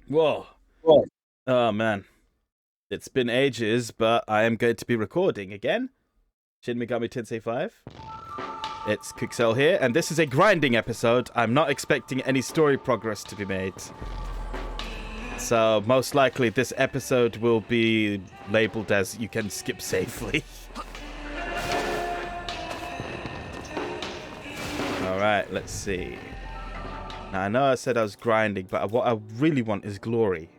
Whoa. Whoa. Oh, man. It's been ages, but I am going to be recording again. Shin Megami Tensei 5. It's Pixel here, and this is a grinding episode. I'm not expecting any story progress to be made. So, most likely, this episode will be labeled as you can skip safely. Alright, let's see. Now, I know I said I was grinding, but what I really want is glory.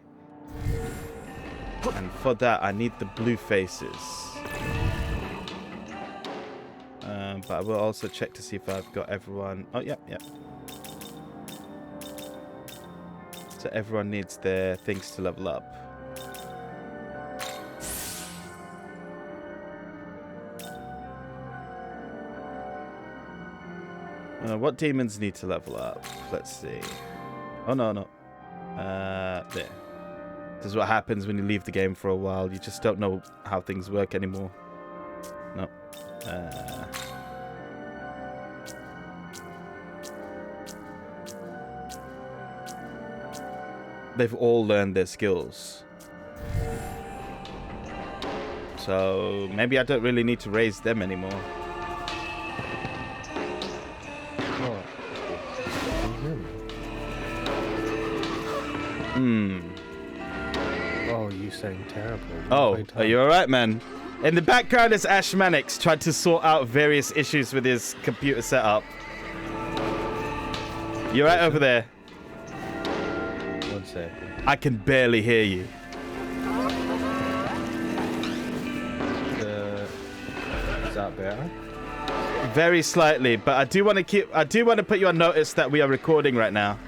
And for that, I need the blue faces. But I will also check to see if I've got everyone. Oh, yep. So everyone needs their things to level up. What demons need to level up? Let's see. Oh, no. There. This is what happens when you leave the game for a while. You just don't know how things work anymore. No. They've all learned their skills. So maybe I don't really need to raise them anymore. Oh, you sound terrible. Oh, are you alright, man? In the background is Ash Mannix trying to sort out various issues with his computer setup. You right over there? 1 second. I can barely hear you. Is that better? Very slightly, but I do want to put you on notice that we are recording right now.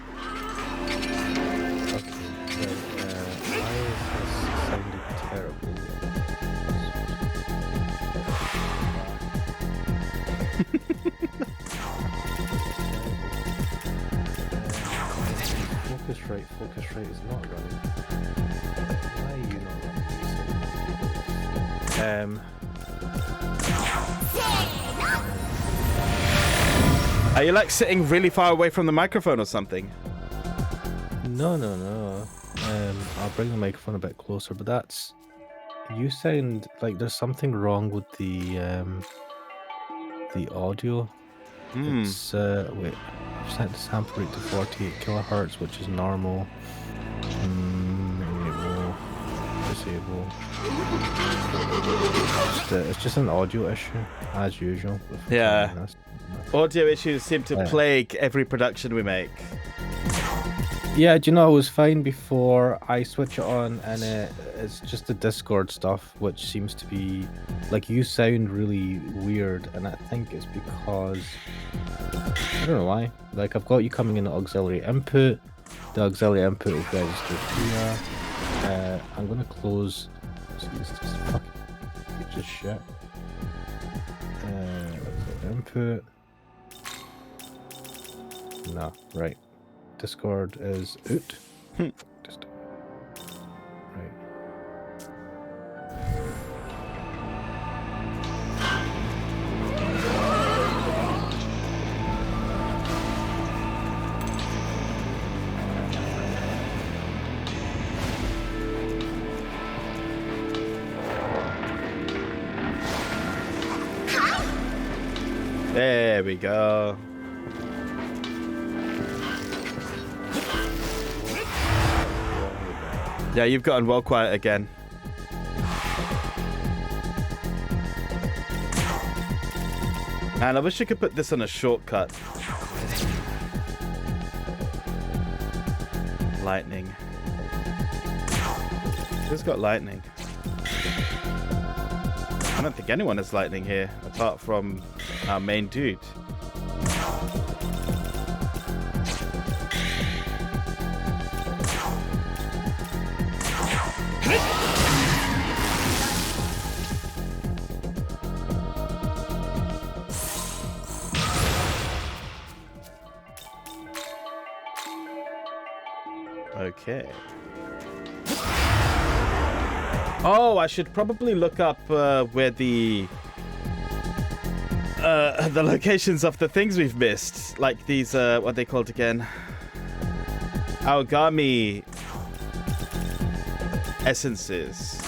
Focus rate is not running. Why are you not running? Are you like sitting really far away from the microphone or something? No. I'll bring the microphone a bit closer, but that's... You sound like there's something wrong with the audio. It's, wait, I've set the sample rate to 48 kilohertz, which is normal. Enable, disable. It's just an audio issue, as usual. Yeah. Audio issues seem to plague every production we make. Yeah, do you know, it was fine before I switch it on, and it's just the Discord stuff, which seems to be, like, you sound really weird, and I think it's because, I don't know why, like, I've got you coming in the auxiliary input, the auxiliary input is registered here, I'm gonna close, see, it's just fucking, it's just shit, input, no, right. Discord is out. Just right. There we go. Yeah, you've gotten well quiet again. Man, I wish you could put this on a shortcut. Lightning. Who's got lightning? I don't think anyone has lightning here, apart from our main dude. Okay. Oh, I should probably look up where the locations of the things we've missed. Like these, what are they called again? Aogami essences.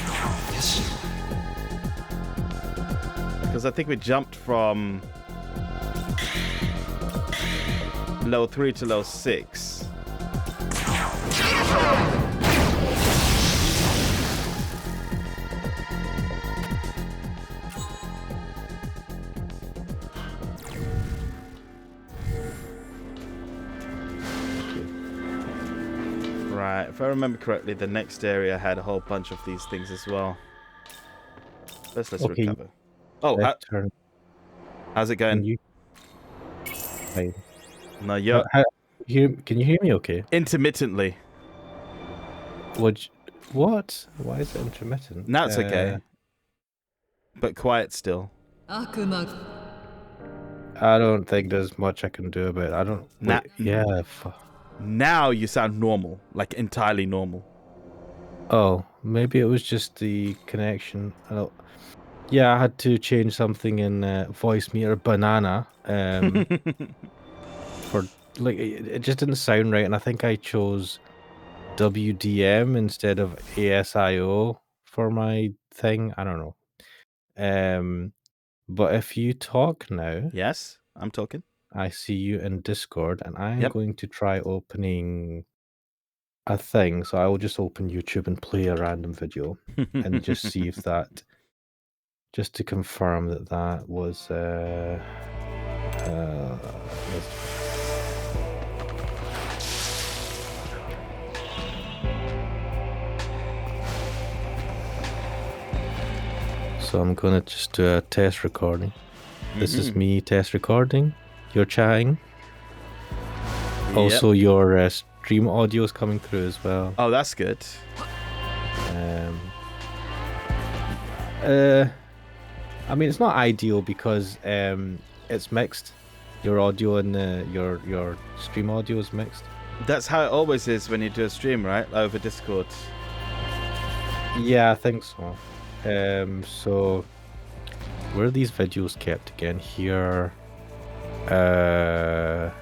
Because I think we jumped from level 3 to level 6. Right, if I remember correctly, the next area had a whole bunch of these things as well. Let's Okay. recover. Oh, Turn. how's it going? Can you? Fine. No, you're Can you hear me? Okay. intermittently. What? Why is it intermittent? Now it's okay. But quiet still. I don't think there's much I can do about it. I don't. Nah. Wait, yeah. Now you sound normal, like entirely normal. Oh, maybe it was just the connection. Yeah, I had to change something in voice meter banana. For like it just didn't sound right, and I think I chose WDM instead of ASIO for my thing. I don't know. But if you talk now, Yes, I'm talking. I see you in Discord, and I'm Yep. going to try opening a thing. So I will just open YouTube and play a random video and just see if that, just to confirm that that was. So I'm gonna just do a test recording. This is me test recording. You're chatting. Yep. Also, your stream audio is coming through as well. Oh, that's good. I mean, it's not ideal because it's mixed. Your audio and your stream audio is mixed. That's how it always is when you do a stream, right? Over Discord. Yeah, I think so. So where are these videos kept again? Here. That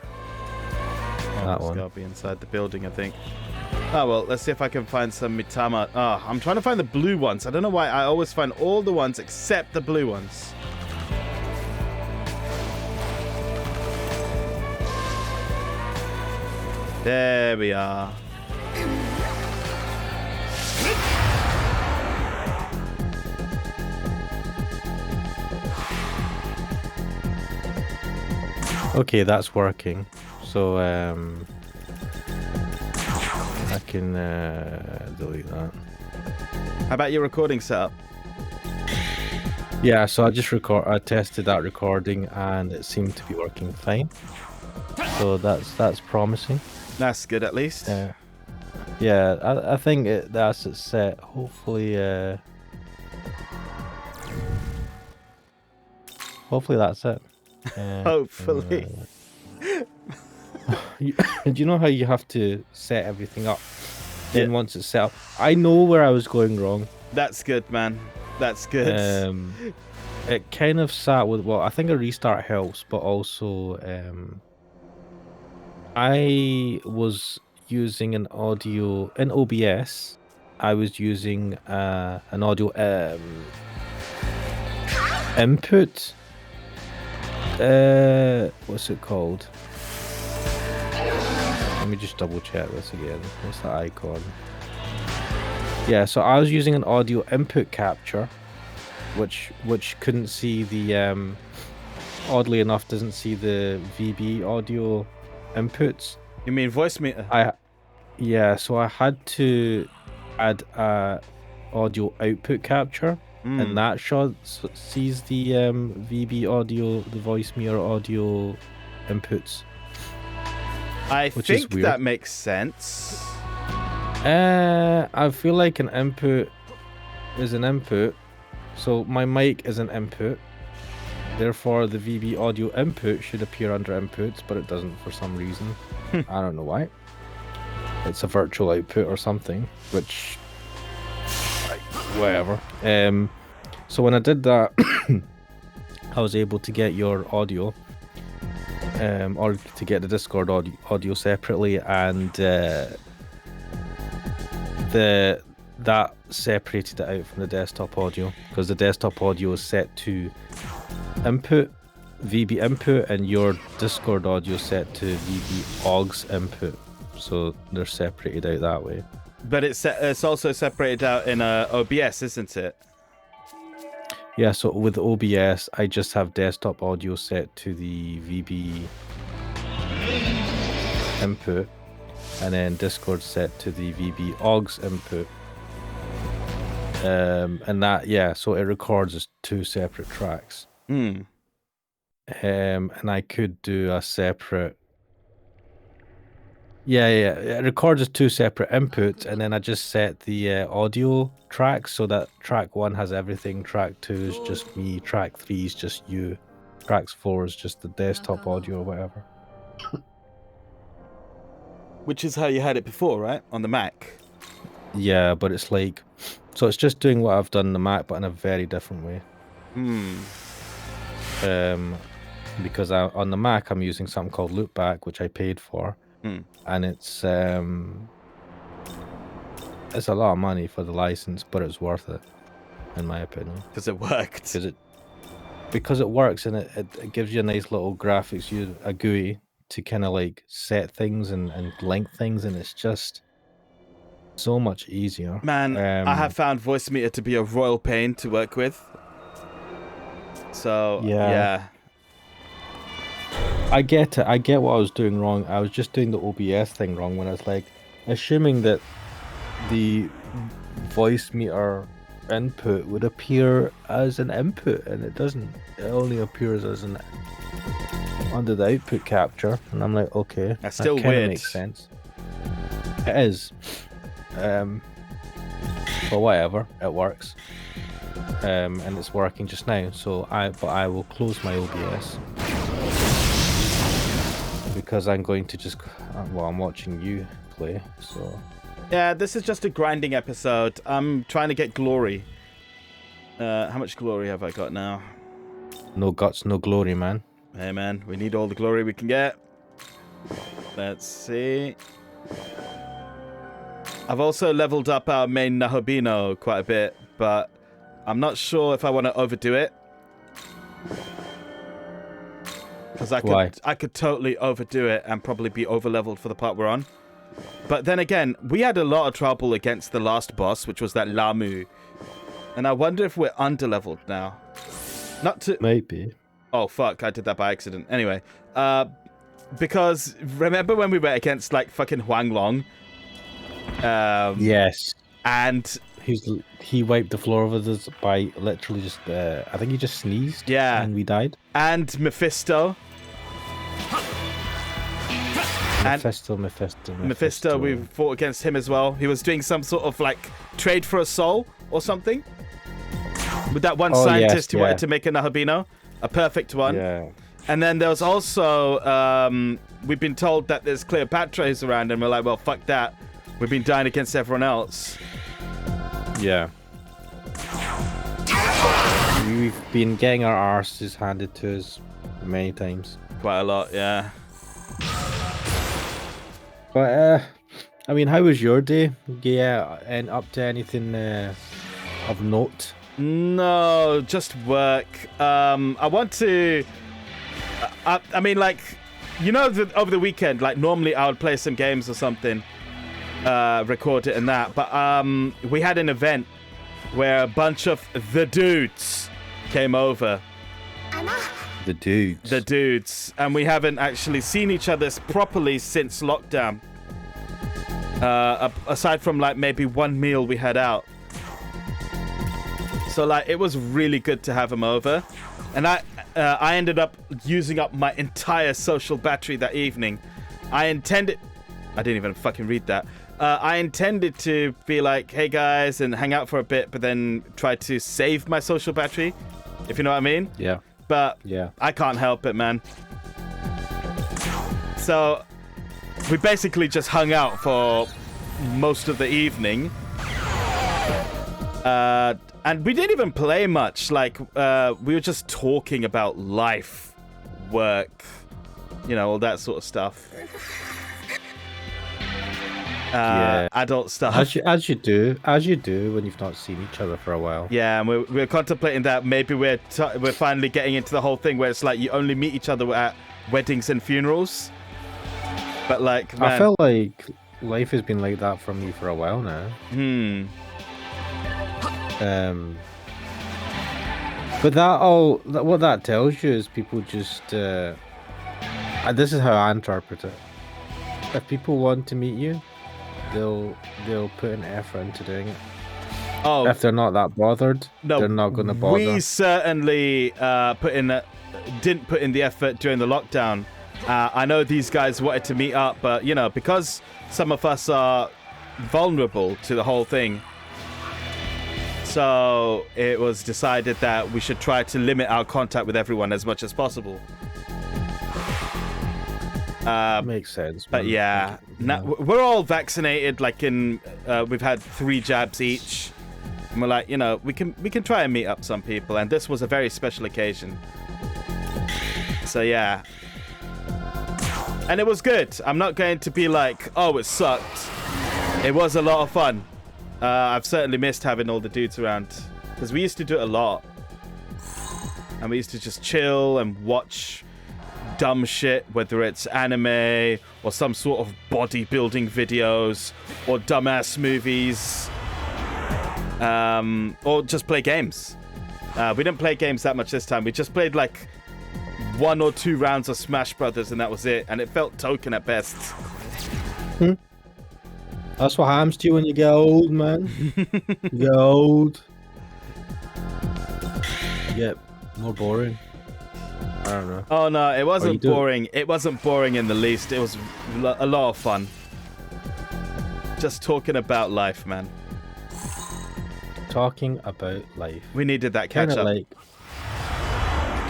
one. Gotta be inside the building, I think. Oh well, let's see if I can find some Mitama. I'm trying to find the blue ones. I don't know why I always find all the ones except the blue ones. There we are. Okay, that's working. So I can delete that. How about your recording setup? Yeah, so I tested that recording and it seemed to be working fine. So that's promising. That's good at least. Yeah, I think that's it set. Hopefully that's it. Hopefully. Do you know how you have to set everything up? Then once it's set up, I know where I was going wrong. That's good, man. That's good. It kind of sat with, well, I think a restart helps, but also I was using an audio in OBS. I was using an audio input. What's it called? Let me just double check this again. What's the icon? Yeah, so I was using an audio input capture, which couldn't see the oddly enough doesn't see the VB audio inputs. You mean voice meter? Yeah, so I had to add a audio output capture, and that sees the VB audio, the voice meter audio inputs. I think that makes sense. I feel like an input is an input, so my mic is an input. Therefore, the VB audio input should appear under inputs, but it doesn't for some reason. I don't know why. It's a virtual output or something, which whatever. So when I did that, I was able to get your audio, or to get the Discord audio separately, and the that separated it out from the desktop audio, because the desktop audio is set to input, VB input, and your Discord audio is set to VB aux input. So they're separated out that way. But it's also separated out in OBS, isn't it? Yeah, so with OBS, I just have desktop audio set to the VB input, and then Discord set to the VB aux input. And that, yeah, so it records as 2 separate tracks. And I could do a separate. Yeah, it records as 2 separate inputs, and then I just set the audio tracks so that track 1 has everything, track 2 is just me, track 3 is just you, tracks 4 is just the desktop audio or whatever. Which is how you had it before, right? On the Mac. Yeah, but it's like, so it's just doing what I've done on the Mac, but in a very different way. Because on the Mac I'm using something called Loopback, which I paid for. And it's a lot of money for the license, but it's worth it, in my opinion. Because it worked. Because it works, and it gives you a nice little graphics, a GUI to kind of like set things and link things, and it's just so much easier. Man, I have found Voicemeeter to be a royal pain to work with. So yeah. I get it. I get what I was doing wrong. I was just doing the OBS thing wrong when I was like assuming that the Voicemeeter input would appear as an input, and it doesn't. It only appears as an under the output capture, and I'm like, okay, that's still that kind weird. of makes sense. It is, but whatever, it works, and it's working just now. So I will close my OBS. Because I'm going to just, well, I'm watching you play, so. Yeah, this is just a grinding episode. I'm trying to get glory. How much glory have I got now? No guts, no glory, man. Hey, man, we need all the glory we can get. Let's see. I've also leveled up our main Nahobino quite a bit, but I'm not sure if I want to overdo it. Because I could totally overdo it and probably be over-leveled for the part we're on. But then again, we had a lot of trouble against the last boss, which was that Lamu. And I wonder if we're under-leveled now. Not to... Maybe. Oh, fuck, I did that by accident. Anyway, because remember when we were against, like, fucking Huang Long? Yes. And... He wiped the floor with us by literally just, I think he just sneezed. Yeah. And we died. And Mephisto. Mephisto, we fought against him as well. He was doing some sort of, like, trade for a soul or something. With that one scientist who wanted to make a Nahobino. A perfect one. Yeah. And then there was also, we've been told that there's Cleopatra who's around, and we're like, well, fuck that. We've been dying against everyone else. Yeah. We've been getting our arses handed to us many times. Quite a lot, yeah. But, I mean, how was your day? Yeah, and up to anything of note? No, just work. I want to... I mean, like, you know, over the weekend, like, normally I would play some games or something. Record it and that, but we had an event where a bunch of the dudes came over. The dudes, and we haven't actually seen each other properly since lockdown. Aside from like maybe one meal we had out. So like it was really good to have them over, and I ended up using up my entire social battery that evening. I didn't even fucking read that. I intended to be like, hey guys, and hang out for a bit, but then try to save my social battery, if you know what I mean. Yeah. But yeah, I can't help it, man. So we basically just hung out for most of the evening. And we didn't even play much. Like, we were just talking about life, work, you know, all that sort of stuff. adult stuff. As you do when you've not seen each other for a while. Yeah, and we're contemplating that maybe we're finally getting into the whole thing where it's like you only meet each other at weddings and funerals. But like, man, I felt like life has been like that for me for a while now. But what that tells you is people just this is how I interpret it. If people want to meet you, they'll put an effort into doing it. Oh, if they're not that bothered, they're not going to bother. We certainly didn't put in the effort during the lockdown. I know these guys wanted to meet up, but you know, because some of us are vulnerable to the whole thing, so it was decided that we should try to limit our contact with everyone as much as possible. Makes sense. But yeah, we're all vaccinated. Like we've had 3 jabs each, and we're like, you know, we can try and meet up some people, and this was a very special occasion. So yeah, and it was good. I'm not going to be like, oh, it sucked. It was a lot of fun. I've certainly missed having all the dudes around, because we used to do it a lot, and we used to just chill and watch dumb shit, whether it's anime or some sort of bodybuilding videos or dumbass movies, or just play games. We didn't play games that much this time. We just played like 1 or 2 rounds of Smash Brothers, and that was it, and it felt token at best. That's what happens to you when you get old, man. You get old. You get more boring. I don't know. Oh no, it wasn't boring. It wasn't boring in the least. It was a lot of fun. Just talking about life, man. Talking about life. We needed that catch up.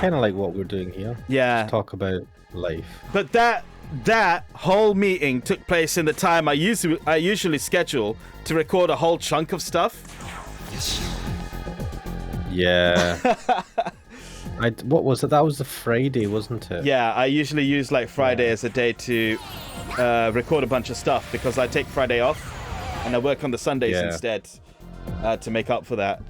Kind of like what we're doing here. Yeah. Just talk about life. But that whole meeting took place in the time I usually schedule to record a whole chunk of stuff. Yeah. What was it? That was the Friday, wasn't it? Yeah, I usually use like Friday as a day to record a bunch of stuff, because I take Friday off and I work on the Sundays instead to make up for that.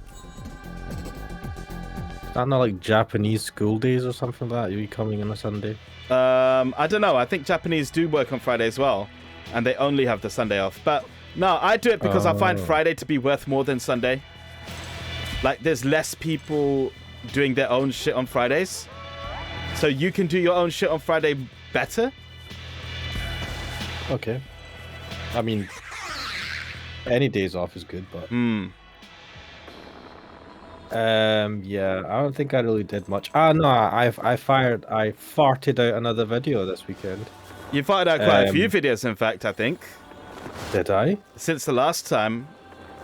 Is that not like Japanese school days or something like that? Are you coming on a Sunday? I don't know. I think Japanese do work on Friday as well, and they only have the Sunday off. But no, I do it because I find Friday to be worth more than Sunday. Like, there's less people doing their own shit on Fridays, so you can do your own shit on Friday better. Okay. I mean, any days off is good, but yeah, I don't think I really did much. No, I farted out another video this weekend. You farted out quite a few videos, in fact, I think. Did I? Since the last time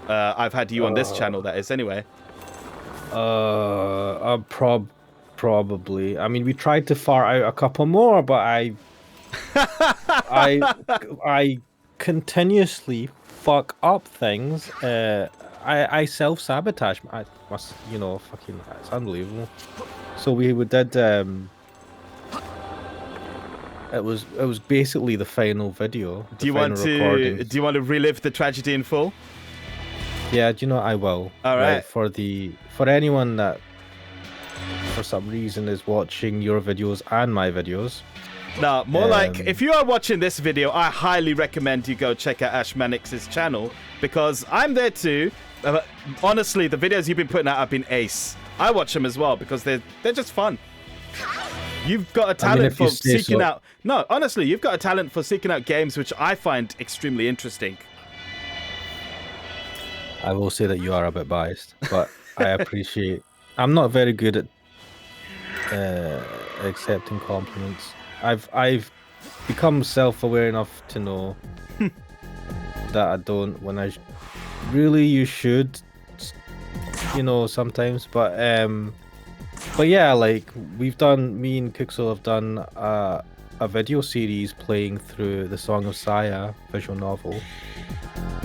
I've had you on this channel, that is, anyway. Probably. I mean, we tried to fart out a couple more, but I continuously fuck up things. I self-sabotage. I must, fucking, it's unbelievable. So we did, it was basically the final video. Do you want to relive the tragedy in full? Yeah, I will. All right. For anyone that for some reason is watching your videos and my videos. No, more like, if you are watching this video, I highly recommend you go check out Ashmanix's channel, because I'm there too. Honestly, the videos you've been putting out have been ace. I watch them as well because they're just fun. You've got a talent for seeking out... No, honestly, you've got a talent for seeking out games which I find extremely interesting. I will say that you are a bit biased, but I appreciate... I'm not very good at accepting compliments. I've become self-aware enough to know that I don't, when I really you should, sometimes. But yeah, like me and Kuxel have done a video series playing through the Song of Saya visual novel,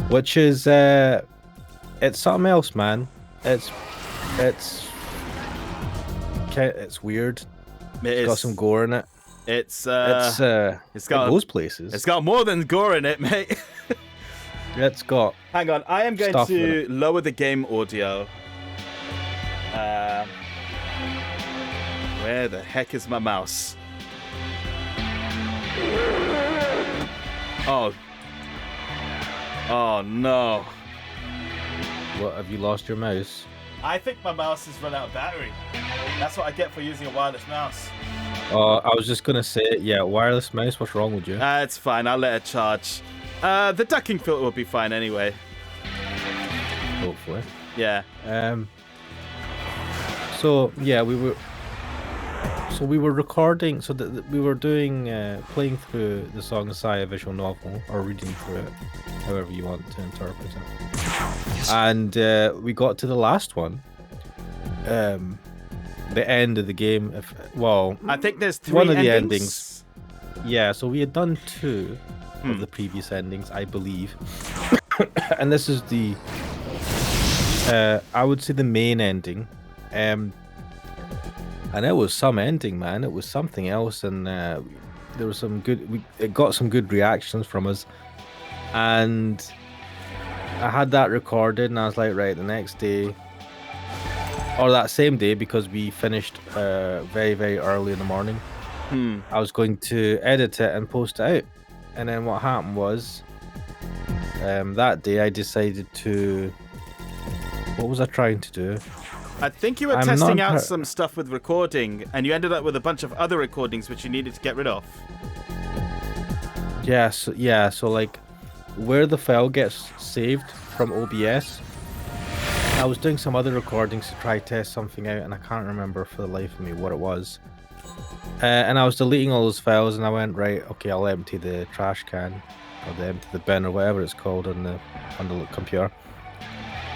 which is it's something else, man. It's weird. It's got some gore in it. It's got those places. It's got more than gore in it, mate. It's got. Hang on, I am going Stuff in to lower the game audio. Where the heck is my mouse? Oh. Oh no. What, have you lost your mouse? I think my mouse has run out of battery. That's what I get for using a wireless mouse. I was just gonna say, yeah, wireless mouse. What's wrong with you? It's fine. I'll let it charge. The ducking filter will be fine anyway. Hopefully. Yeah. So yeah, we were recording. So we were doing playing through the Song of Saya visual novel, or reading through it, however you want to interpret it. And we got to the last one. The end of the game. I think there's 3 one of endings. the endings. Yeah, so we had done 2 of the previous endings, I believe. And this is the I would say the main ending. And it was some ending, man. It was something else, and there was some good. It got some good reactions from us, and I had that recorded, and I was like, right, the next day, or that same day, because we finished very, very early in the morning. I was going to edit it and post it out, and then what happened was, that day I decided to. What was I trying to do? I think you were testing out some stuff with recording, and you ended up with a bunch of other recordings which you needed to get rid of. Yeah, so like, where the file gets saved from OBS, I was doing some other recordings to try test something out, and I can't remember for the life of me what it was. And I was deleting all those files, and I went, right, okay, I'll empty the trash can, or empty the bin, or whatever it's called on the computer.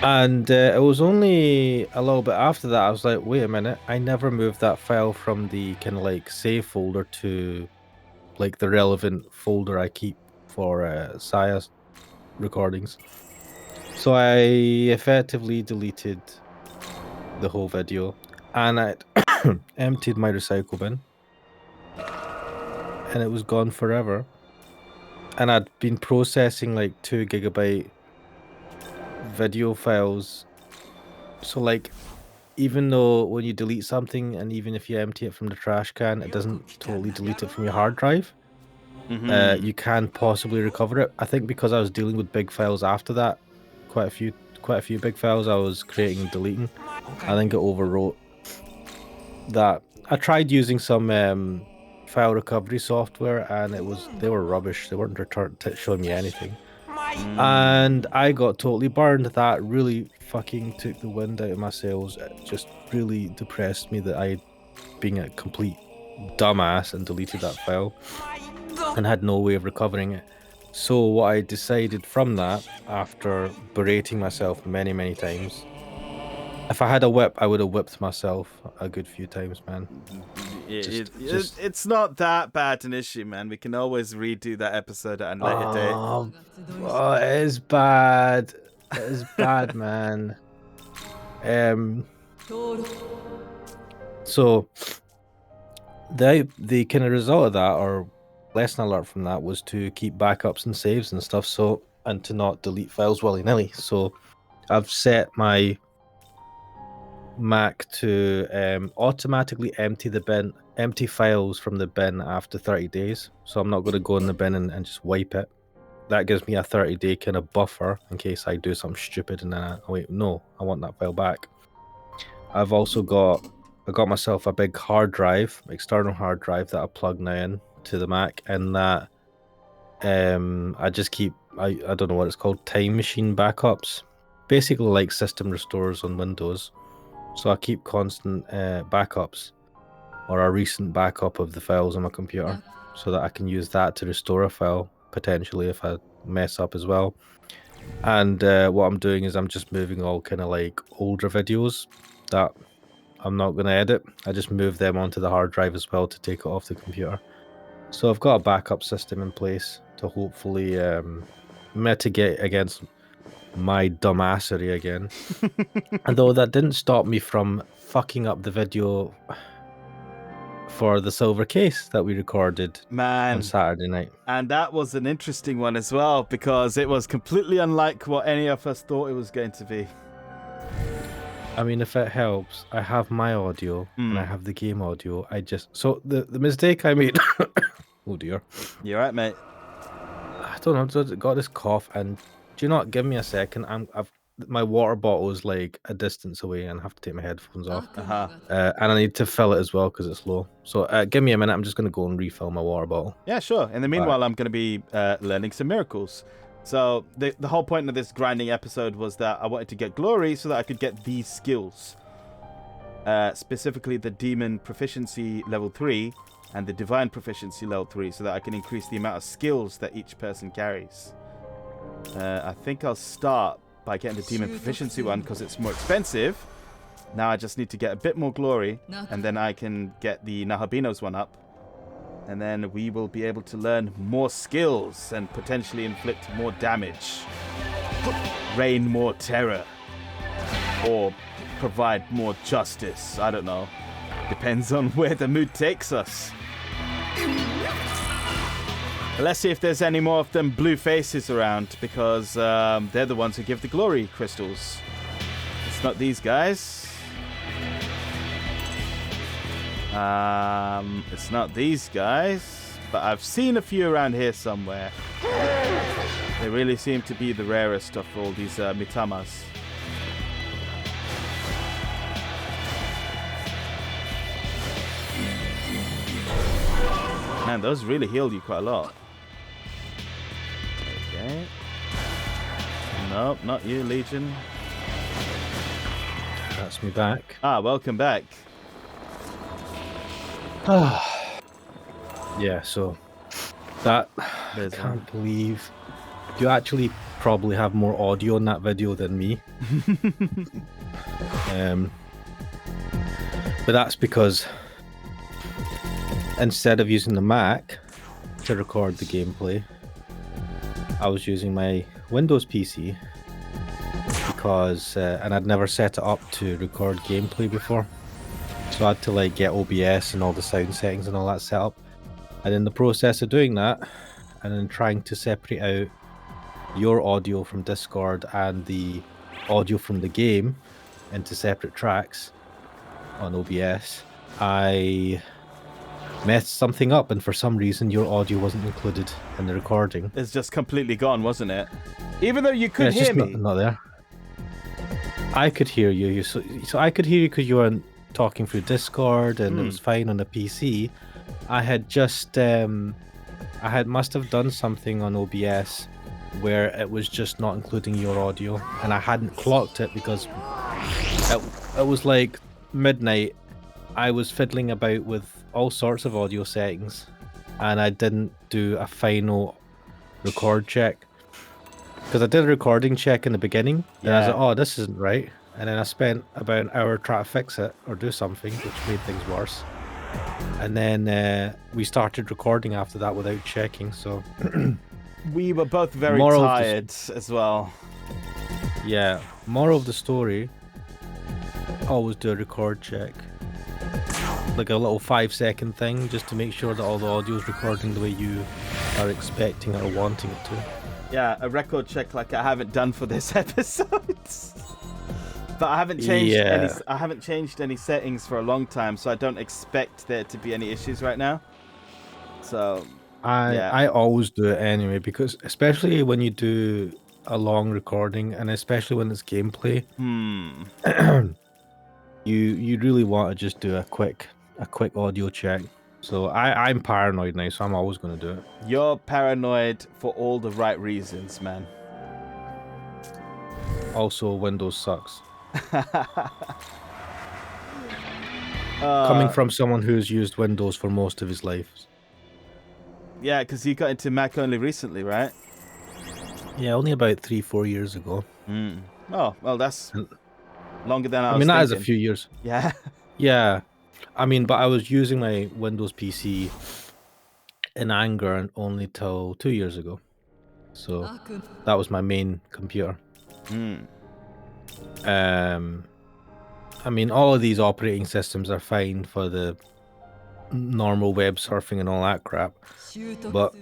And it was only a little bit after that I was like, wait a minute, I never moved that file from the kind of like save folder to like the relevant folder I keep for Saya's recordings. So I effectively deleted the whole video, and I emptied my recycle bin, and it was gone forever. And I'd been processing like 2 gigabyte video files. So like, even though when you delete something, and even if you empty it from the trash can, it doesn't totally delete it from your hard drive. You can possibly recover it. I think because I was dealing with big files after that, quite a few big files I was creating and deleting, I think it overwrote that. I tried using some file recovery software, and they were rubbish. They weren't showing me anything. And I got totally burned. That really fucking took the wind out of my sails. It just really depressed me that I, being a complete dumbass, and deleted that file and had no way of recovering it. So what I decided from that, after berating myself many, many times, if I had a whip, I would have whipped myself a good few times, man. It's not that bad an issue, man. We can always redo that episode at a later date. Oh, it is bad. It is bad, man. So the kind of result of that, or lesson I learned from that, was to keep backups and saves and stuff. So, and to not delete files willy-nilly. So I've set my Mac to automatically empty files from the bin after 30 days. So I'm not going to go in the bin and just wipe it. That gives me a 30-day kind of buffer in case I do something stupid and then I want that file back. I got myself a big hard drive, external hard drive, that I plug now in to the Mac, and that I just keep, I don't know what it's called, time machine backups, basically like system restores on Windows. So I keep constant backups, or a recent backup of the files on my computer, so that I can use that to restore a file potentially if I mess up as well. And what I'm doing is I'm just moving all kind of like older videos that I'm not going to edit. I just move them onto the hard drive as well to take it off the computer. So I've got a backup system in place to hopefully mitigate against my dumbassery again. Although that didn't stop me from fucking up the video for the silver case that we recorded on Man, Saturday night. and that was an interesting one as well, because it was completely unlike what any of us thought it was going to be. I mean, if it helps, I have my audio and I have the game audio. So the mistake I made. Oh dear. You're right, mate. I don't know. Just got this cough, and do you not give me a second? My water bottle is like a distance away, and I have to take my headphones off. And I need to fill it as well because it's low. So give me a minute. I'm just gonna go and refill my water bottle. Yeah, sure. In the meanwhile, I'm going to be learning some miracles. So the whole point of this grinding episode was that I wanted to get glory so that I could get these skills. Specifically the demon proficiency level 3 and the divine proficiency level 3, so that I can increase the amount of skills that each person carries. I think I'll start by getting the demon proficiency one because it's more expensive. Now I just need to get a bit more glory, and then I can get the Nahabino's one up. And then we will be able to learn more skills and potentially inflict more damage, rain more terror, or provide more justice. I don't know. Depends on where the mood takes us. But let's see if there's any more of them blue faces around, because they're the ones who give the glory crystals. It's not these guys. It's not these guys, but I've seen a few around here somewhere. They really seem to be the rarest of all these Mitamas. Man, those really healed you quite a lot. Okay. Nope, not you, Legion. That's me back. Ah, welcome back. Yeah, so that I can't believe you actually probably have more audio in that video than me. But that's because instead of using the Mac to record the gameplay, I was using my Windows PC because and I'd never set it up to record gameplay before. So I had to like get OBS and all the sound settings and all that set up. And in the process of doing that, and then trying to separate out your audio from Discord and the audio from the game into separate tracks on OBS, I messed something up, and for some reason your audio wasn't included in the recording. It's just completely gone, wasn't it? Even though you could Yeah, hear me. Not there. I could hear you. So I could hear you because you weren't talking through Discord, and it was fine on the PC. I had just must have done something on OBS where it was just not including your audio, and I hadn't clocked it because it was like midnight. I was fiddling about with all sorts of audio settings, and I didn't do a final record check because I did a recording check in the beginning, and I was like, oh, this isn't right. And then I spent about an hour trying to fix it or do something, which made things worse. And then we started recording after that without checking, so... We were both very tired as well. Yeah, moral of the story, always do a record check. Like a little 5-second thing, just to make sure that all the audio is recording the way you are expecting it or wanting it to. Yeah, a record check like I haven't done for this episode. But I haven't changed I haven't changed any settings for a long time, so I don't expect there to be any issues right now. So I always do it anyway, because especially when you do a long recording, and especially when it's gameplay, you really want to just do a quick audio check. So I'm paranoid now, so I'm always going to do it. You're paranoid for all the right reasons, man. Also, Windows sucks. Coming from someone who's used Windows for most of his life. Yeah, because you got into Mac only recently, right? Yeah, only about 3-4 years ago. Oh, well, that's longer than I was I mean, that is thinking. a few years. Yeah. Yeah. I mean, but I was using my Windows PC in anger only till 2 years ago. So that was my main computer. I mean, all of these operating systems are fine for the normal web surfing and all that crap. But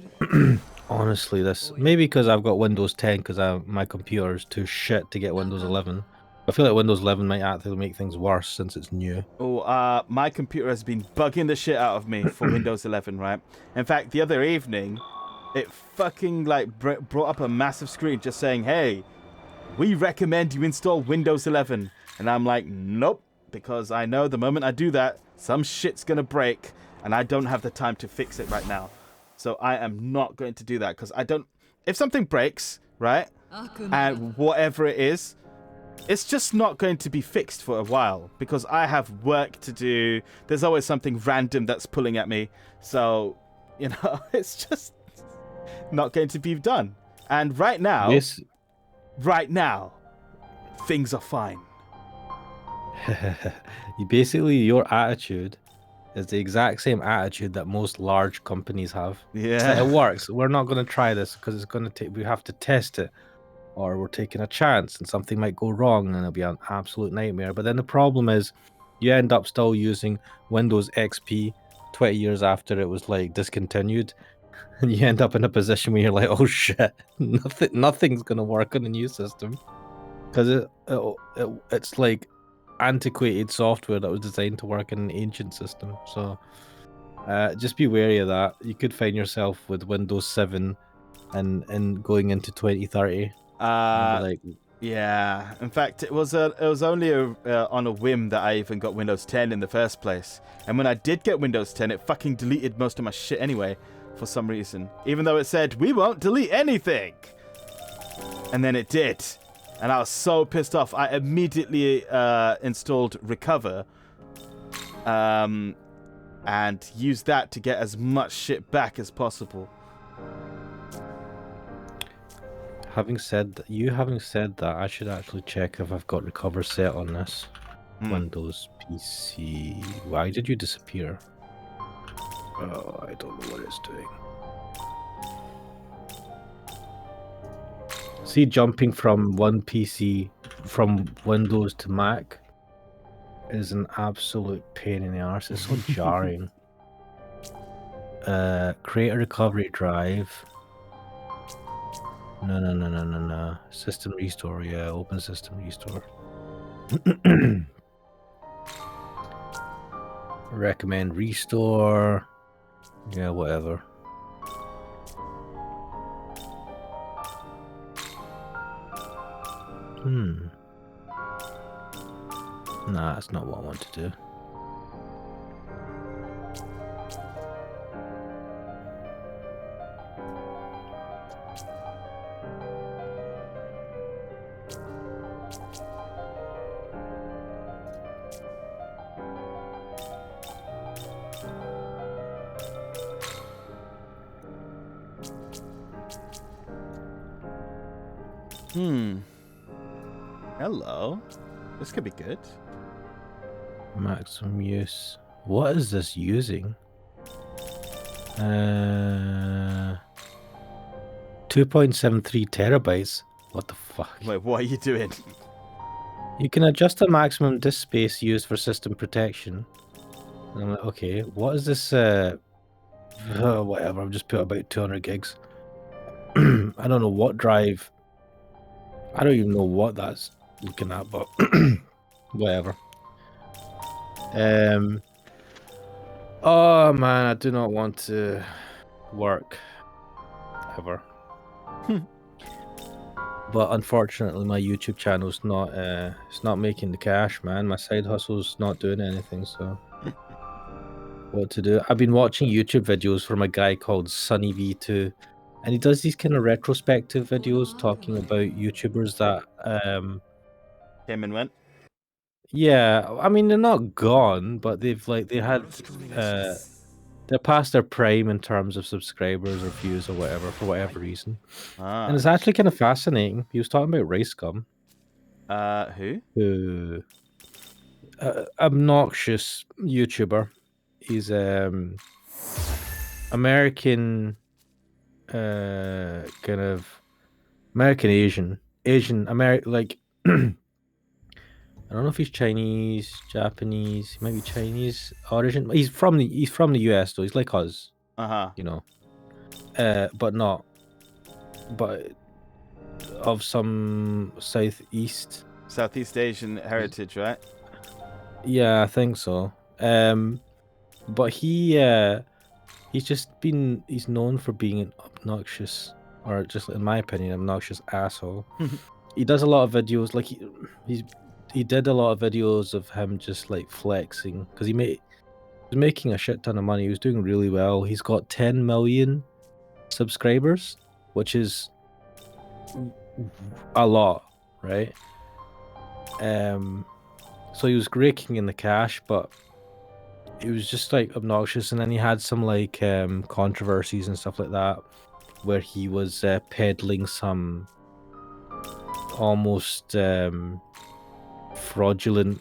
honestly, this maybe because I've got Windows 10 because my computer is too shit to get Windows 11. I feel like Windows 11 might actually make things worse since it's new. Oh, my computer has been bugging the shit out of me for Windows 11, right? In fact, the other evening, it fucking like brought up a massive screen just saying, "Hey, we recommend you install Windows 11." And I'm like, nope, because I know the moment I do that, some shit's gonna break, and I don't have the time to fix it right now. So I am not going to do that because I don't. If something breaks, right, and whatever it is, it's just not going to be fixed for a while because I have work to do. There's always something random that's pulling at me. So, it's just not going to be done. And right now, things are fine. Basically, your attitude is the exact same attitude that most large companies have. Yeah. It's like, it works. We're not going to try this because it's going to take. We have to test it, or we're taking a chance, and something might go wrong, and it'll be an absolute nightmare. But then the problem is, you end up still using Windows XP 20 years after it was like discontinued, and you end up in a position where you're like, oh shit, nothing's going to work on the new system because it's like antiquated software that was designed to work in an ancient system. So just be wary of that. You could find yourself with Windows 7 and going into 2030. Yeah. In fact, it was only on a whim that I even got Windows 10 in the first place. And when I did get Windows 10, it fucking deleted most of my shit anyway, for some reason. Even though it said, we won't delete anything. And then it did. And I was so pissed off. I immediately installed Recover. And used that to get as much shit back as possible. Having said that, I should actually check if I've got Recover set on this Windows PC. Why did you disappear? Oh, I don't know what it's doing. See, jumping from one PC from Windows to Mac is an absolute pain in the arse. It's so jarring. Create a recovery drive. No. System restore, yeah. Open system restore. Recommend restore. Yeah, whatever. Nah, that's not what I want to do. Hello. This could be good. Maximum use. What is this using? 2.73 terabytes. What the fuck? Wait, what are you doing? You can adjust the maximum disk space used for system protection. And I'm like, okay, what is this? Whatever. I've just put about 200 gigs. I don't know what drive. I don't even know what that's looking at, but whatever. Oh man, I do not want to work ever. But unfortunately, my YouTube channel's not it's not making the cash, man. My side hustle's not doing anything, so what to do? I've been watching YouTube videos from a guy called SunnyV2, and he does these kind of retrospective videos talking about YouTubers that Came and went. yeah, I mean they're not gone, but they're past their prime in terms of subscribers or views or whatever for whatever reason. And it's actually kind of fascinating. He was talking about Race Scum. Who? Obnoxious YouTuber. He's American, kind of American Asian American, like I don't know if he's Chinese, Japanese. He might be Chinese origin. He's from the US though. He's like us, Uh-huh. you know. But not. But of some southeast. Southeast Asian heritage, right? Yeah, I think so. But he's known for being an obnoxious, or just in my opinion, obnoxious asshole. He does a lot of videos like he did a lot of videos of him just like flexing because he was making a shit ton of money. He was doing really well. He's got 10 million subscribers, which is a lot, right? So he was raking in the cash, but he was just like obnoxious. And then he had some like controversies and stuff like that, where he was peddling some almost fraudulent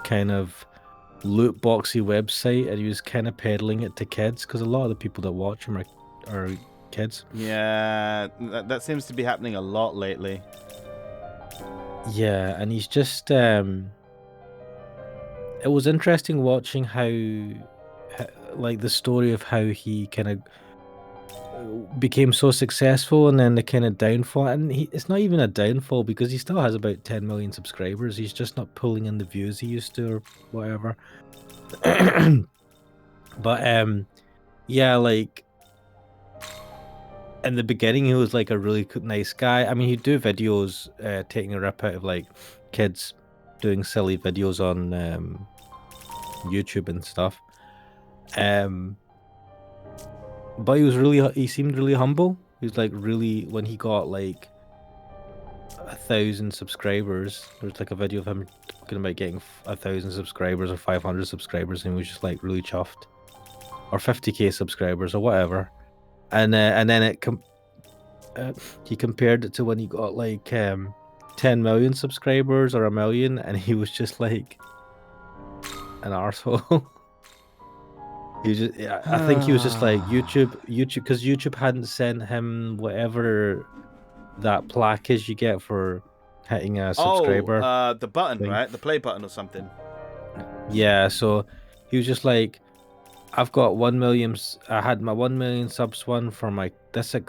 kind of loot boxy website, and he was kind of peddling it to kids because a lot of the people that watch him are kids. Yeah, that seems to be happening a lot lately. Yeah, and he's just it was interesting watching how like the story of how he kind of became so successful and then the kind of downfall. And it's not even a downfall because he still has about 10 million subscribers. He's just not pulling in the views he used to or whatever. But yeah, like in the beginning he was like a really nice guy. I mean, he'd do videos taking a rip out of like kids doing silly videos on YouTube and stuff. But he seemed really humble. He was like really, when he got like 1,000 subscribers, there was like a video of him talking about getting 1,000 subscribers or 500 subscribers, and he was just like really chuffed, or 50k subscribers or whatever. And then he compared it to when he got like 10 million subscribers or 1 million, and he was just like an arsehole. I think he was just like YouTube, because YouTube hadn't sent him whatever that plaque is you get for hitting a subscriber. The button, thing. right? The play button or something. Yeah, so he was just like, I've got 1 million. I had my 1 million subs one for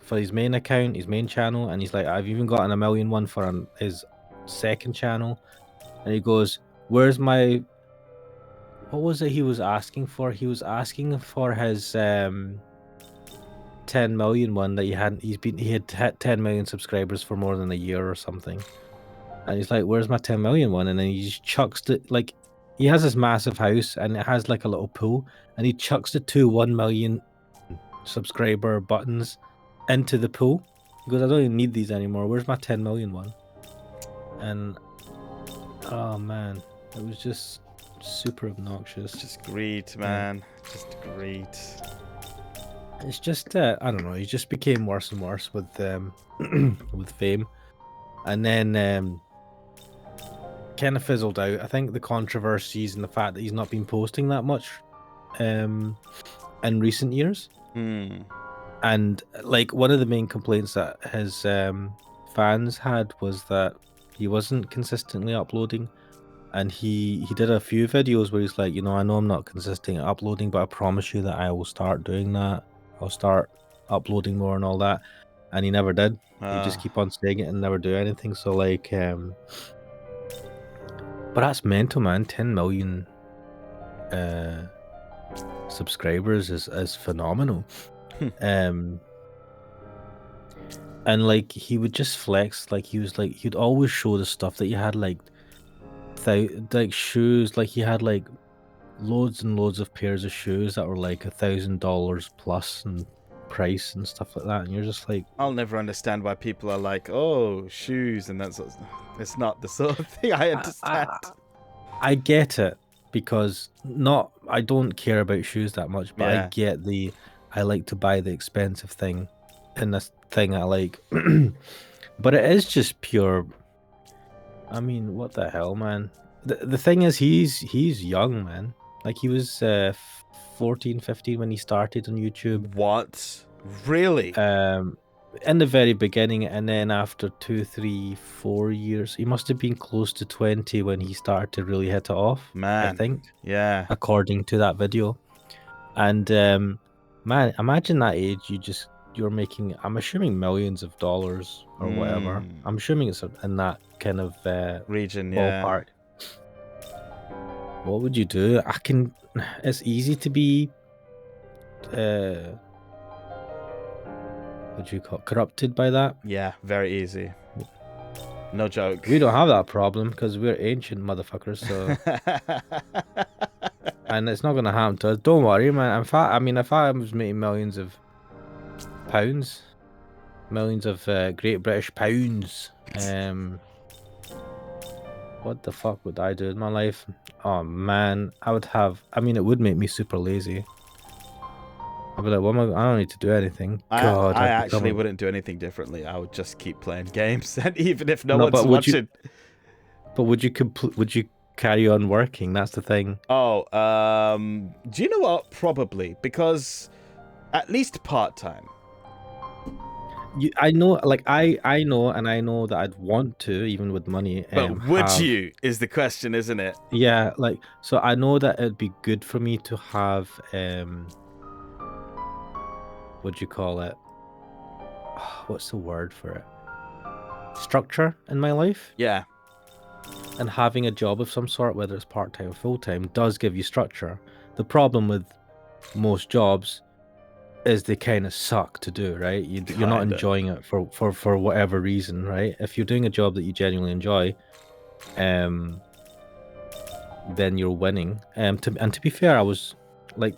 for his main account, his main channel, and he's like, I've even gotten 1 million one for his second channel. And he goes, "Where's my? What was it he was asking for? He was asking for his 10 million one that he hadn't. He had 10 million subscribers for more than a year or something. And he's like, "Where's my 10 million one?" And then he just chucks it like." He has this massive house and it has like a little pool, and he chucks the 1 million subscriber buttons into the pool. He goes, I don't even need these anymore. Where's my 10 million one? And oh man, it was just super obnoxious. Just greed, man. Just greed. It's just I don't know. He just became worse and worse with with fame, and then kind of fizzled out. I think the controversies and the fact that he's not been posting that much in recent years. And like one of the main complaints that his fans had was that he wasn't consistently uploading. And he did a few videos where he's like, I know I'm not consistent uploading, but I promise you that I will start doing that. I'll start uploading more and all that. And he never did. He just keep on saying it and never do anything. So like but that's mental, man. 10 million subscribers is phenomenal. And like he would just flex, like he'd always show the stuff that he had, like shoes, like he had like loads and loads of pairs of shoes that were like $1,000 plus in price and stuff like that, and you're just like, I'll never understand why people are like, oh, shoes and that sort of stuff. It's not the sort of thing I understand. I get it, because I don't care about shoes that much, but Yeah. I get I like to buy the expensive thing and this thing I like. But it is just pure, I mean, what the hell, man. The thing is, he's young, man. Like he was 14, 15 when he started on YouTube. What? Really? in the very beginning, and then after 2, 3, 4 years, he must have been close to 20 when he started to really hit it off. I Man. think, Yeah. according to that video. And man, imagine that age. You're making, I'm assuming, millions of dollars or whatever. I'm assuming it's in that kind of Region, yeah. ballpark. What would you do? It's easy to be what do you call it? Corrupted by that. Yeah, very easy. No joke. We don't have that problem because we're ancient motherfuckers, so and it's not gonna happen to us. Don't worry, man. In fact, I mean, if I was making millions of pounds, millions of Great British pounds, what the fuck would I do in my life? Oh man, I would have. I mean, it would make me super lazy. I'd be like, what am I don't need to do anything. God, I actually wouldn't do anything differently. I would just keep playing games, and even if no one's but watching. Would you carry on working? That's the thing. Oh, do you know what? Probably, because at least part-time. I know, like I know, and I know that I'd want to, even with money. But would you? Is the question, isn't it? Yeah, like, so I know that it'd be good for me to have what do you call it? What's the word for it? Structure in my life. Yeah. And having a job of some sort, whether it's part-time or full-time, does give you structure. The problem with most jobs is they kind of suck to do, right? You're not enjoying it for whatever reason, right? If you're doing a job that you genuinely enjoy, then you're winning. And to be fair, I was like,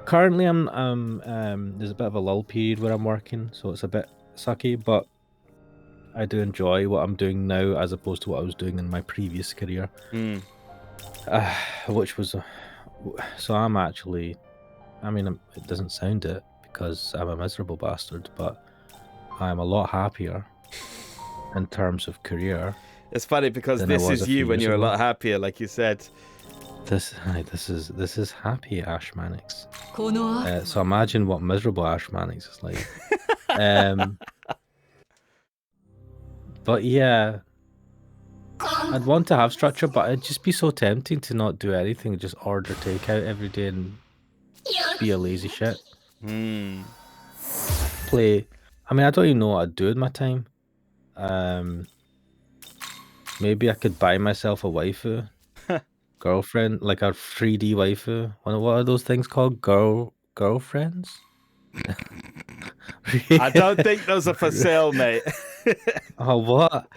currently there's a bit of a lull period where I'm working, so it's a bit sucky, but I do enjoy what I'm doing now as opposed to what I was doing in my previous career. Which was so I'm actually, I mean, it doesn't sound it because I'm a miserable bastard, but I'm a lot happier in terms of career. It's funny because this is you when you're a lot happier, like you said. This is happy Ash Mannix. So imagine what miserable Ash Mannix is like. But yeah, I'd want to have structure, but it'd just be so tempting to not do anything, just order takeout every day and be a lazy shit. Play. I mean, I don't even know what I'd do with my time. Maybe I could buy myself a waifu, girlfriend, like a 3D waifu. What are those things called? Girlfriends? I don't think those are for sale, mate. Oh, what?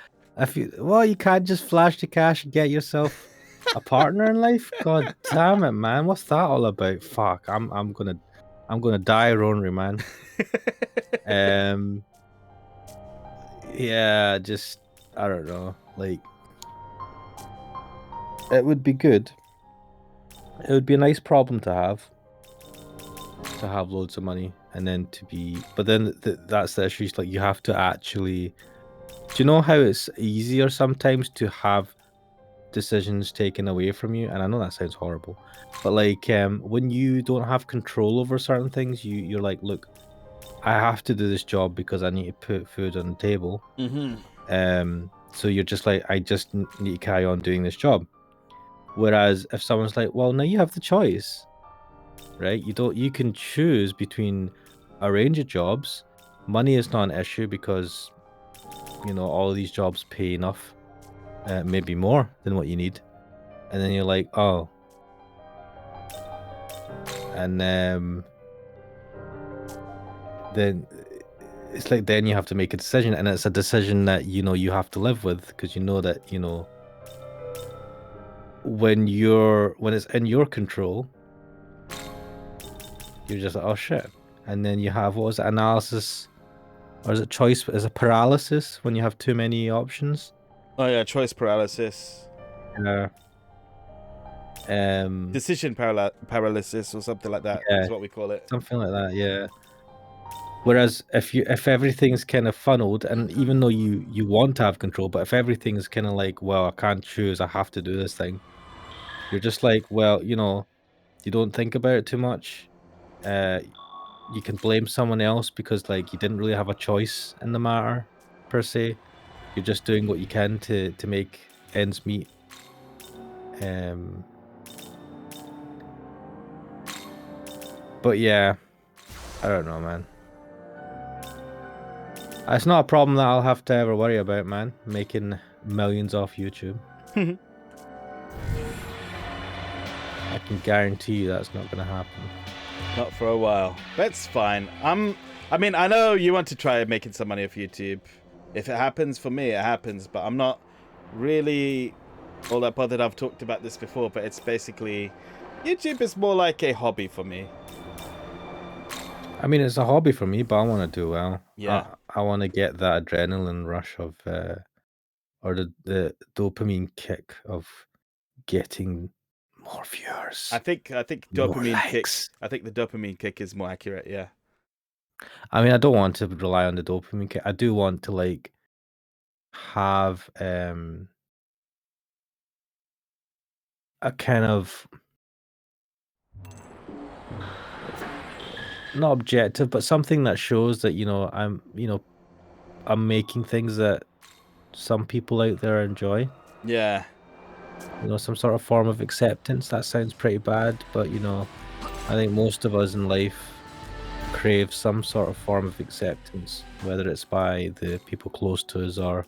You can't just flash the cash and get yourself a partner in life. God damn it, man! What's that all about? Fuck! I'm gonna die, Ronry, man. Yeah, just I don't know. Like, it would be good. It would be a nice problem to have loads of money, and then to be. But then that's the issue. Like, you have to actually. Do you know how it's easier sometimes to have decisions taken away from you? And I know that sounds horrible, but like when you don't have control over certain things, you're like, look, I have to do this job because I need to put food on the table. So you're just like, I just need to carry on doing this job. Whereas if someone's like, well, now you have the choice, right? You can choose between a range of jobs. Money is not an issue because, you know, all of these jobs pay enough, maybe more than what you need. And then you're like, oh. And then it's like, then you have to make a decision, and it's a decision that, you know, you have to live with, because you know that, you know, when it's in your control, you're just like, oh shit. And then you have, what was it, analysis, or is it choice? Is it paralysis when you have too many options? Oh yeah, choice paralysis. Decision paralysis or something like that is what we call it. Something like that, yeah. Whereas if everything's kind of funneled, and even though you want to have control, but if everything's kind of like, well, I can't choose, I have to do this thing, you're just like, well, you know, you don't think about it too much. you can blame someone else because like you didn't really have a choice in the matter per se. You're just doing what you can to make ends meet. But yeah, I don't know, man. It's not a problem that I'll have to ever worry about, man. Making millions off YouTube. I can guarantee you that's not going to happen. Not for a while. That's fine. I mean, I know you want to try making some money off YouTube. If it happens for me, it happens. But I'm not really all that bothered. I've talked about this before, but it's basically YouTube is more like a hobby for me. I mean, it's a hobby for me, but I want to do well. Yeah. I want to get that adrenaline rush of, or the dopamine kick of getting more viewers. I think dopamine kick. I think the dopamine kick is more accurate. Yeah. I mean, I don't want to rely on the dopamine kick. I do want to like have a kind of not objective, but something that shows that I'm making things that some people out there enjoy. Yeah. Some sort of form of acceptance. That sounds pretty bad, but I think most of us in life crave some sort of form of acceptance, whether it's by the people close to us or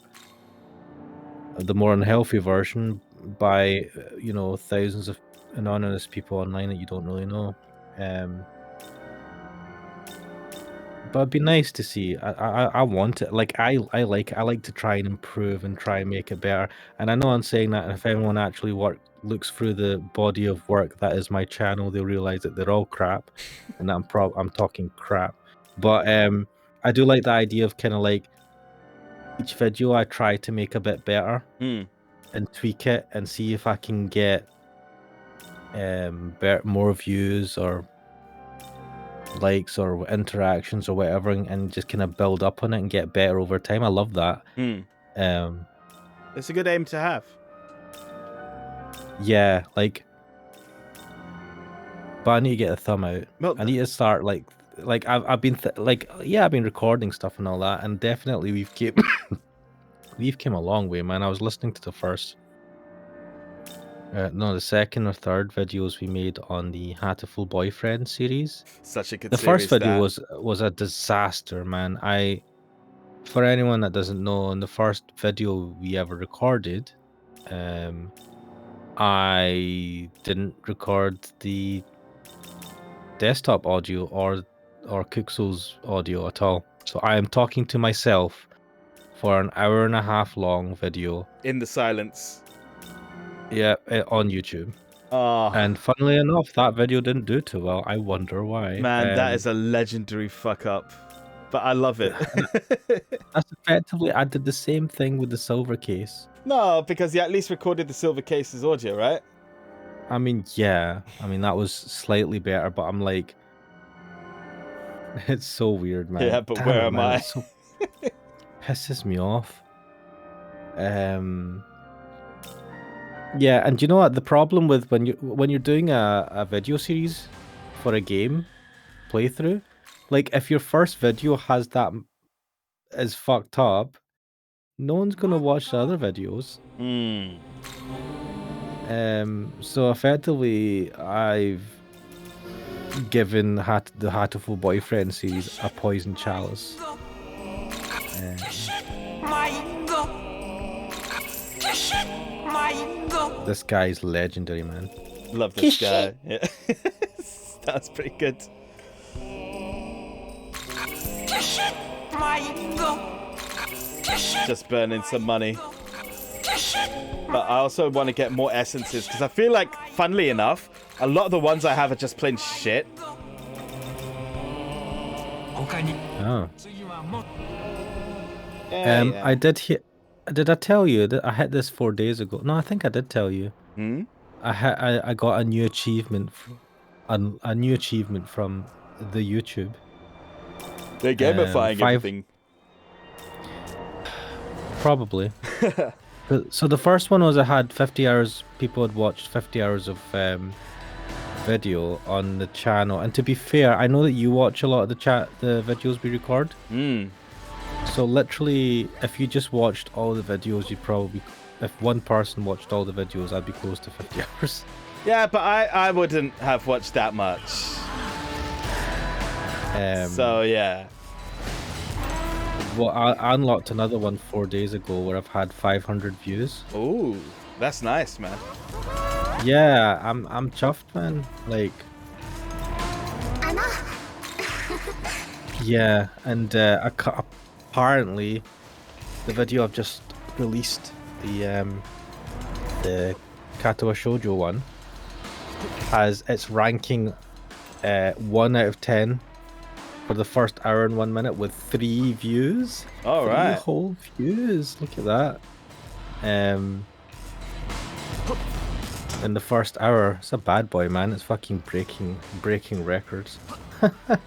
the more unhealthy version by thousands of anonymous people online that you don't really know. But it'd be nice to see. I want it. Like I like to try and improve and try and make it better. And I know I'm saying that, and if anyone actually looks through the body of work that is my channel, they'll realize that they're all crap, and that I'm talking crap. But I do like the idea of kind of like each video I try to make a bit better and tweak it and see if I can get more views or likes or interactions or whatever, and just kind of build up on it and get better over time. I love that. It's a good aim to have. Yeah, like, but I need to get a thumb out. Well, I need to start like I've been I've been recording stuff and all that, and definitely we've came a long way, man. I was listening to the first the second or third videos we made on the Hatoful Boyfriend series. Such a good The series, first video was a disaster, man. For anyone that doesn't know, in the first video we ever recorded, I didn't record the desktop audio or Kuxel's audio at all. So I am talking to myself for an hour and a half long video. In the silence. Yeah, on YouTube. And funnily enough, that video didn't do too well. I wonder why. Man, that is a legendary fuck up. But I love it. That's effectively, I did the same thing with the silver case. No, because you at least recorded the silver case's audio, right? I mean, yeah. I mean, that was slightly better, but I'm like, it's so weird, man. Yeah, but where am I? So pisses me off. Yeah, and you know what? The problem with when you're doing a video series for a game playthrough, like if your first video has that is fucked up, no one's gonna watch the other videos. So effectively, I've given the Hatoful Boyfriend series a poison chalice. This guy's legendary, man. Love this guy. Yeah. That's pretty good. Just burning some money. But I also want to get more essences, because I feel like, funnily enough, a lot of the ones I have are just plain shit. Oh. Yeah. I did hit. Did I tell you that I hit this 4 days ago? No, I think I did tell you. I got a new achievement, a new achievement from the YouTube. They're gamifying everything. Probably. So the first one was I had 50 hours. People had watched 50 hours of video on the channel. And to be fair, I know that you watch a lot of the videos we record. So literally, if you just watched all the videos, you'd probably, if one person watched all the videos, I'd be close to 50 hours. Yeah, but I wouldn't have watched that much. So yeah. Well, I unlocked another one 4 days ago where I've had 500 views. Ooh, that's nice, man. Yeah, I'm chuffed, man. Like, yeah, and apparently, the video I've just released, the Katawa Shoujo one, has its ranking 1 out of 10 for the first hour and 1 minute with 3 views. All right. 3 whole views. Look at that. In the first hour, it's a bad boy, man. It's fucking breaking records.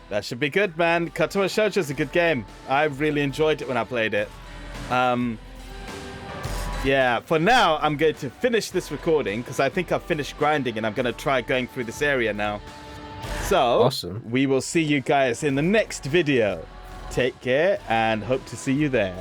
That should be good, man. Katawa Shoujo is a good game. I really enjoyed it when I played it. Yeah, for now, I'm going to finish this recording because I think I've finished grinding and I'm going to try going through this area now. So, awesome. We will see you guys in the next video. Take care and hope to see you there.